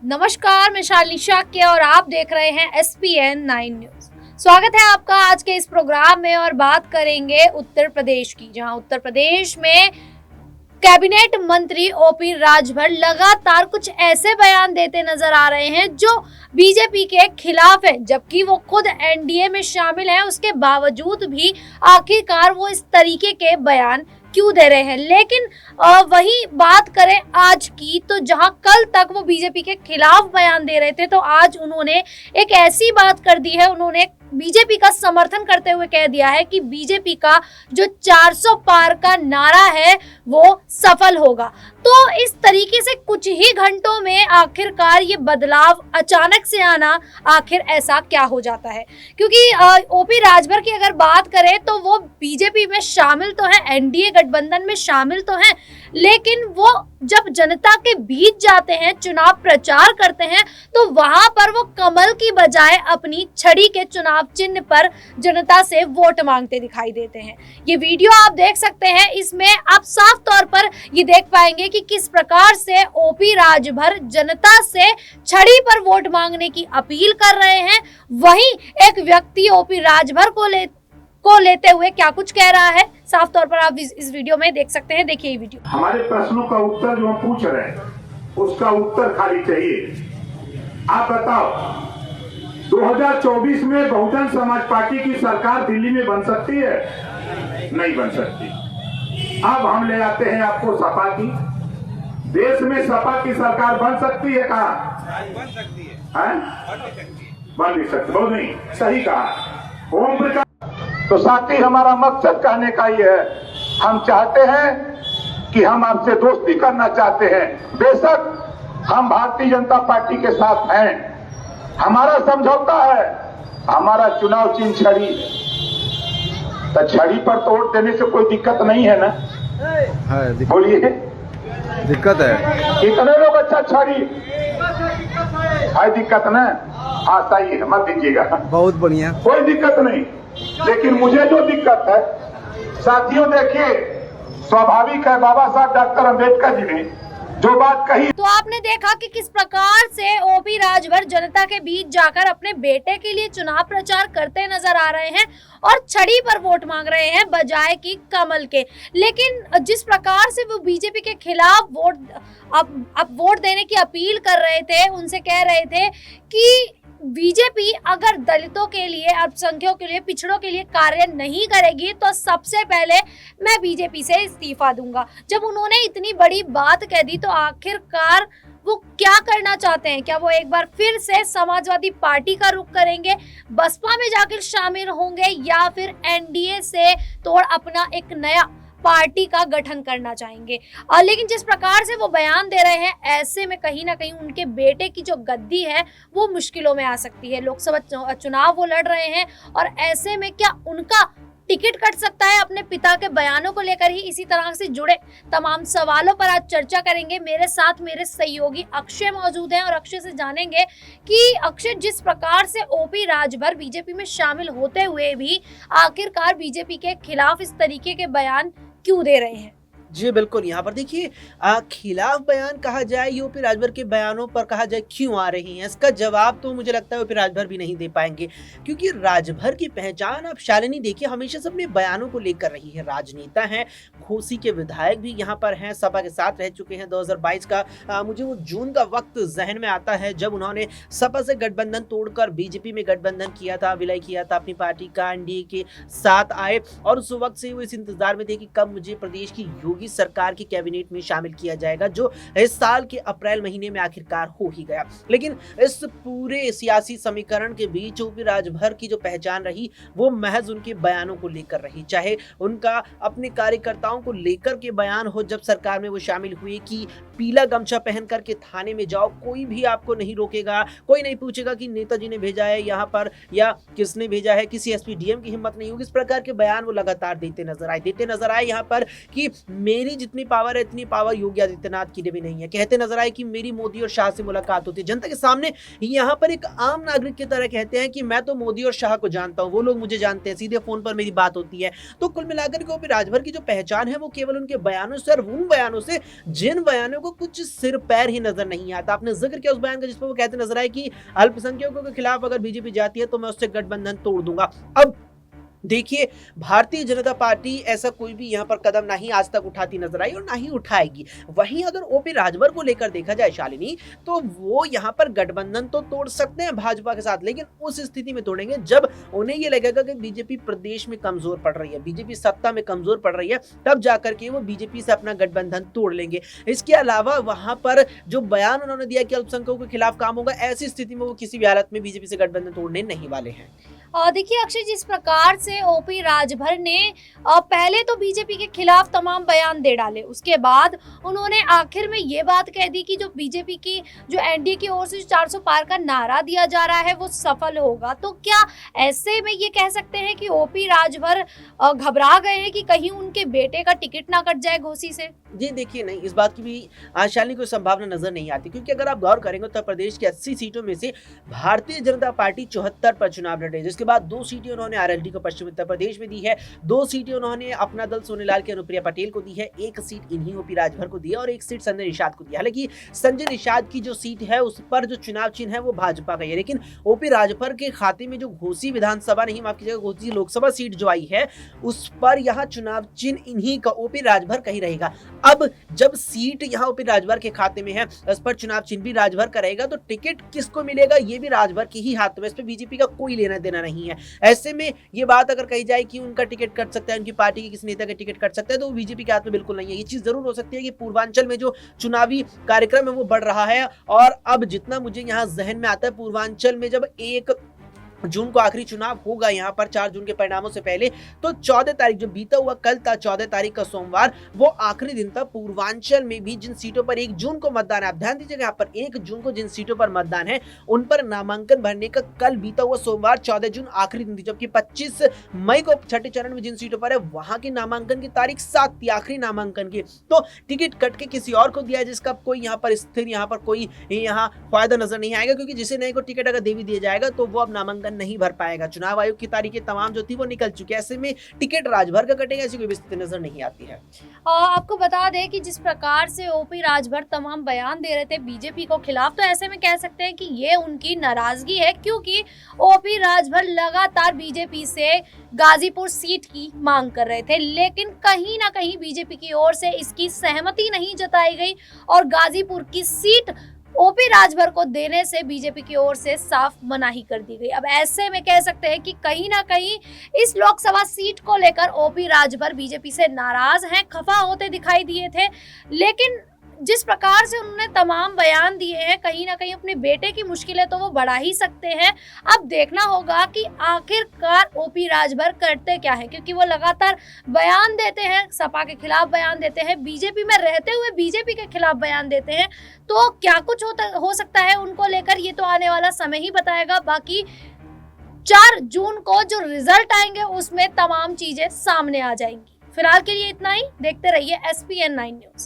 नमस्कार, मैं शालिनी शाक्य और आप देख रहे हैं SPN 9 न्यूज। स्वागत है आपका आज के इस प्रोग्राम में और बात करेंगे उत्तर प्रदेश की, जहां उत्तर प्रदेश में कैबिनेट मंत्री ओपी राजभर लगातार कुछ ऐसे बयान देते नजर आ रहे हैं जो बीजेपी के खिलाफ है, जबकि वो खुद एनडीए में शामिल हैं। उसके बावजूद भी आखिरकार वो इस तरीके के बयान क्यों दे रहे हैं। लेकिन वही बात करें आज की, तो जहां कल तक वो बीजेपी के खिलाफ बयान दे रहे थे, तो आज उन्होंने एक ऐसी बात कर दी है। उन्होंने बीजेपी का समर्थन करते हुए कह दिया है कि बीजेपी का जो 400 पार का नारा है वो सफल होगा। तो इस तरीके से कुछ ही घंटों में आखिरकार ये बदलाव अचानक से आना, आखिर ऐसा क्या हो जाता है? क्योंकि ओपी राजभर की अगर बात करें तो वो बीजेपी में शामिल तो है, एनडीए गठबंधन में शामिल तो हैं, लेकिन वो जब जनता के बीच जाते हैं, चुनाव प्रचार करते हैं, तो वहां पर वो कमल की बजाय अपनी छड़ी के चुनाव चिन्ह पर जनता से वोट मांगते दिखाई देते हैं। ये वीडियो आप देख सकते हैं, इसमें आप साफ तौर पर ये देख पाएंगे कि किस प्रकार से ओपी राजभर जनता से छड़ी पर वोट मांगने की अपील कर रहे हैं। वहीं एक व्यक्ति ओपी राजभर को लेते हुए क्या कुछ कह रहा है, साफ तौर पर आप इस वीडियो में देख सकते हैं। देखिए ये वीडियो। हमारे प्रश्नों का उत्तर जो हम पूछ रहे हैं उसका उत्तर खाली चाहिए। आप बताओ, 2024 में बहुजन समाज पार्टी की सरकार दिल्ली में बन सकती है? नहीं बन सकती। अब हम ले आते हैं आपको सपा की। देश में सपा की सरकार बन सकती है? कहा बन सकती है, बन नहीं सकती। बहुत नहीं, सही कहा ओम प्रकाश। तो साथी, हमारा मकसद कहने का ही है, हम चाहते हैं कि हम आपसे दोस्ती करना चाहते हैं। बेशक हम भारतीय जनता पार्टी के साथ हैं, हमारा समझौता है, हमारा चुनाव चिन्ह छड़ी। तो छड़ी पर तोड़ देने से कोई दिक्कत नहीं है ना? बोलिए, दिक्कत है। कितने लोग अच्छा छड़ी है? दिक्कत ना? हाँ सही है, मत दीजिएगा। बहुत बढ़िया, कोई दिक्कत नहीं। लेकिन मुझे जो दिक्कत है साथियों, देखिए स्वाभाविक है, बाबा साहब डॉक्टर अंबेडकर जी ने जो बात कही। तो आपने देखा कि किस प्रकार से ओपी राजभर जनता के बीच जाकर अपने बेटे के लिए चुनाव प्रचार करते नजर आ रहे हैं और छड़ी पर वोट मांग रहे हैं बजाय कि कमल के। लेकिन जिस प्रकार से वो बीजेपी के खिलाफ अब वोट देने की अपील कर रहे थे, उनसे कह रहे थे कि बीजेपी अगर दलितों के लिए, अल्पसंख्यकों के लिए, पिछड़ों के लिए कार्य नहीं करेगी तो सबसे पहले मैं बीजेपी से इस्तीफा दूंगा। जब उन्होंने इतनी बड़ी बात कह दी तो आखिरकार वो क्या करना चाहते हैं? क्या वो एक बार फिर से समाजवादी पार्टी का रुख करेंगे, बसपा में जाकर शामिल होंगे, या फिर एनडीए से तोड़ अपना एक नया पार्टी का गठन करना चाहेंगे? लेकिन जिस प्रकार से वो बयान दे रहे हैं, ऐसे में कहीं ना कहीं उनके बेटे की जो गद्दी है वो मुश्किलों में आ सकती है। लोकसभा चुनाव वो लड़ रहे हैं और ऐसे में क्या उनका टिकट कट सकता है? अपने पिता के बयानों को लेकर ही इसी तरह से जुड़े तमाम सवालों पर आज चर्चा करेंगे। मेरे साथ मेरे सहयोगी अक्षय मौजूद हैं और अक्षय से जानेंगे कि अक्षय, जिस प्रकार से ओपी राजभर बीजेपी में शामिल होते हुए भी आखिरकार बीजेपी के खिलाफ इस तरीके के बयान क्यों दे रहे हैं? जी बिल्कुल, यहाँ पर देखिए खिलाफ बयान कहा जाए, ओपी राजभर के बयानों पर कहा जाए क्यों आ रही हैं, इसका जवाब तो मुझे लगता है ओपी राजभर भी नहीं दे पाएंगे। क्योंकि राजभर की पहचान आप शालिनी देखिए हमेशा से अपने बयानों को लेकर रही है। राजनेता हैं, घोसी के विधायक भी यहाँ पर हैं, सपा के साथ रह चुके हैं। 2022 का मुझे वो जून का वक्त जहन में आता है जब उन्होंने सपा से गठबंधन तोड़कर बीजेपी में गठबंधन किया था, विलय किया था अपनी पार्टी का, एनडीए के साथ आए और उस वक्त से वो इस इंतजार में थे कि कब मुझे प्रदेश की योगी सरकार की कैबिनेट में शामिल किया जाएगा, जो इस साल के अप्रैल महीने में आखिरकार हो ही गया। लेकिन इस पूरे सियासी समीकरण के बीच ओपी राजभर की जो पहचान रही वो महज उनके बयानों को लेकर रही। चाहे उनका अपने कार्यकर्ताओं को लेकर के बयान हो, जब सरकार में वो शामिल हुए कि पीला गमछा पहन करके थाने में जाओ, कोई भी आपको नहीं रोकेगा, कोई नहीं पूछेगा कि नेताजी ने भेजा है यहाँ पर या किसने भेजा है, किसी एसपी डीएम की हिम्मत नहीं होगी। इस प्रकार के बयान वो लगातार देते नजर आए यहाँ पर कि मेरी जितनी पावर है इतनी पावर योगी आदित्यनाथ की भी नहीं है। कहते नजर आए कि मेरी मोदी और शाह से मुलाकात होती है, जनता के सामने यहाँ पर एक आम नागरिक की तरह कहते हैं कि मैं तो मोदी और शाह को जानता हूँ, वो लोग मुझे जानते हैं, सीधे फोन पर मेरी बात होती है। तो कुल मिलाकर के ओपी राजभर की जो पहचान है वो केवल उनके बयानों से और उन बयानों से जिन बयानों आपको कुछ सिर पैर ही नजर नहीं आता। आपने जिक्र किया उस बयान का जिसमें वो कहते नजर आए कि अल्पसंख्यकों के खिलाफ अगर बीजेपी जाती है तो मैं उससे गठबंधन तोड़ दूंगा। अब देखिए, भारतीय जनता पार्टी ऐसा कोई भी यहाँ पर कदम नहीं आज तक उठाती नजर आई और ना ही उठाएगी। वहीं अगर ओपी राजभर को लेकर देखा जाए शालिनी, तो वो यहाँ पर गठबंधन तो तोड़ सकते हैं भाजपा के साथ, लेकिन उस स्थिति में तोड़ेंगे जब उन्हें ये लगेगा कि बीजेपी प्रदेश में कमजोर पड़ रही है, बीजेपी सत्ता में कमजोर पड़ रही है, तब जाकर के वो बीजेपी से अपना गठबंधन तोड़ लेंगे। इसके अलावा वहां पर जो बयान उन्होंने दिया कि अल्पसंख्यकों के खिलाफ काम होगा, ऐसी स्थिति में वो किसी भी हालत में बीजेपी से गठबंधन तोड़ने नहीं वाले हैं। देखिए अक्षय, जिस प्रकार से ओपी राजभर ने पहले तो बीजेपी के खिलाफ तमाम बयान दे डाले, उसके बाद उन्होंने आखिर में ये बात कह दी कि जो बीजेपी की जो एनडीए की ओर से 400 पार का नारा दिया जा रहा है वो सफल होगा। तो क्या ऐसे में ये कह सकते हैं कि ओपी राजभर घबरा गए हैं कि कहीं उनके बेटे का टिकट ना कट जाए घोसी से? जी देखिए, नहीं, इस बात की भी शालिनी कोई संभावना नजर नहीं आती, क्योंकि अगर आप गौर करेंगे उत्तर प्रदेश की 80 सीटों में से भारतीय जनता पार्टी 74 पर चुनाव लड़े, जिसके बाद 2 सीटें उन्होंने आरएलडी को पश्चिम उत्तर प्रदेश में दी है, 2 सीटें उन्होंने अपना दल सोनेलाल की अनुप्रिया पटेल को दी है, 1 सीट इन्हीं ओपी राजभर को दी है और 1 सीट संजय निषाद को दी है। हालांकि संजय निषाद की जो सीट है उस पर जो चुनाव चिन्ह है वो भाजपा का है, लेकिन ओपी राजभर के खाते में जो घोसी विधानसभा नहीं, माफ कीजिएगा, घोसी लोकसभा सीट जो आई है उस पर यहाँ चुनाव चिन्ह इन्हीं का ओपी राजभर का ही रहेगा। अब जब सीट यहाँ ओपी राजभर के खाते में है, उस पर चुनाव चिन्ह भी राजभर का रहेगा, तो टिकट किसको मिलेगा ये भी राजभर के ही हाथ में, इस पे बीजेपी का कोई लेना देना नहीं है। ऐसे में ये बात अगर कही जाए कि उनका टिकट कट सकता है, उनकी पार्टी के किसी नेता का टिकट कट सकता है, तो वो बीजेपी के हाथ में बिल्कुल नहीं है। ये चीज जरूर हो सकती है कि पूर्वांचल में जो चुनावी कार्यक्रम है वो बढ़ रहा है, और अब जितना मुझे यहाँ जहन में आता है, पूर्वांचल में जब 1 जून को आखिरी चुनाव होगा यहाँ पर 4 जून के परिणामों से पहले, तो 14 तारीख जो बीता हुआ कल था, 14 तारीख का सोमवार, वो आखिरी दिन था। पूर्वांचल में भी जिन सीटों पर 1 जून को मतदान है, आप ध्यान दीजिएगा, यहाँ पर 1 जून को जिन सीटों पर मतदान है उन पर नामांकन भरने का कल बीता हुआ सोमवार 14 जून आखिरी दिन थी, जबकि 25 मई को छठे चरण में जिन सीटों पर है वहां की नामांकन की तारीख 7 थी, आखिरी नामांकन की। तो टिकट कट के किसी और को दिया है, जिसका कोई यहाँ पर स्थिर यहाँ पर कोई यहाँ फायदा नजर नहीं आएगा, क्योंकि जिसे नए को टिकट अगर दे भी दिया जाएगा तो वो अब नामांकन नहीं भर पाएगा। चुनाव आयोग की तारीखें तमाम जो थी वो निकल चुकी है, ऐसे में टिकट राजभर का कटेगा ऐसी कोई स्थिति नजर नहीं आती है। आपको बता दें कि जिस प्रकार से ओपी राजभर तमाम बयान दे रहे थे बीजेपी को खिलाफ, तो ऐसे में कह सकते हैं कि ये उनकी नाराजगी है, क्योंकि ओपी राजभर लगातार बीजेपी से गाजीपुर सीट की मांग कर रहे थे, लेकिन कहीं ना कहीं बीजेपी की ओर से इसकी सहमति नहीं जताई गई और गाजीपुर की सीट ओपी राजभर को देने से बीजेपी की ओर से साफ मनाही कर दी गई। अब ऐसे में कह सकते हैं कि कहीं ना कहीं इस लोकसभा सीट को लेकर ओपी राजभर बीजेपी से नाराज हैं, खफा होते दिखाई दिए थे, लेकिन जिस प्रकार से उन्होंने तमाम बयान दिए हैं, कहीं ना कहीं अपने बेटे की मुश्किलें तो वो बढ़ा ही सकते हैं। अब देखना होगा कि आखिरकार ओपी राजभर करते क्या है, क्योंकि वो लगातार बयान देते हैं, सपा के खिलाफ बयान देते हैं, बीजेपी में रहते हुए बीजेपी के खिलाफ बयान देते हैं। तो क्या कुछ हो सकता है उनको लेकर, ये तो आने वाला समय ही बताएगा। बाकी 4 जून को जो रिजल्ट आएंगे उसमें तमाम चीजें सामने आ जाएंगी। फिलहाल के लिए इतना ही, देखते रहिए SPN9 न्यूज।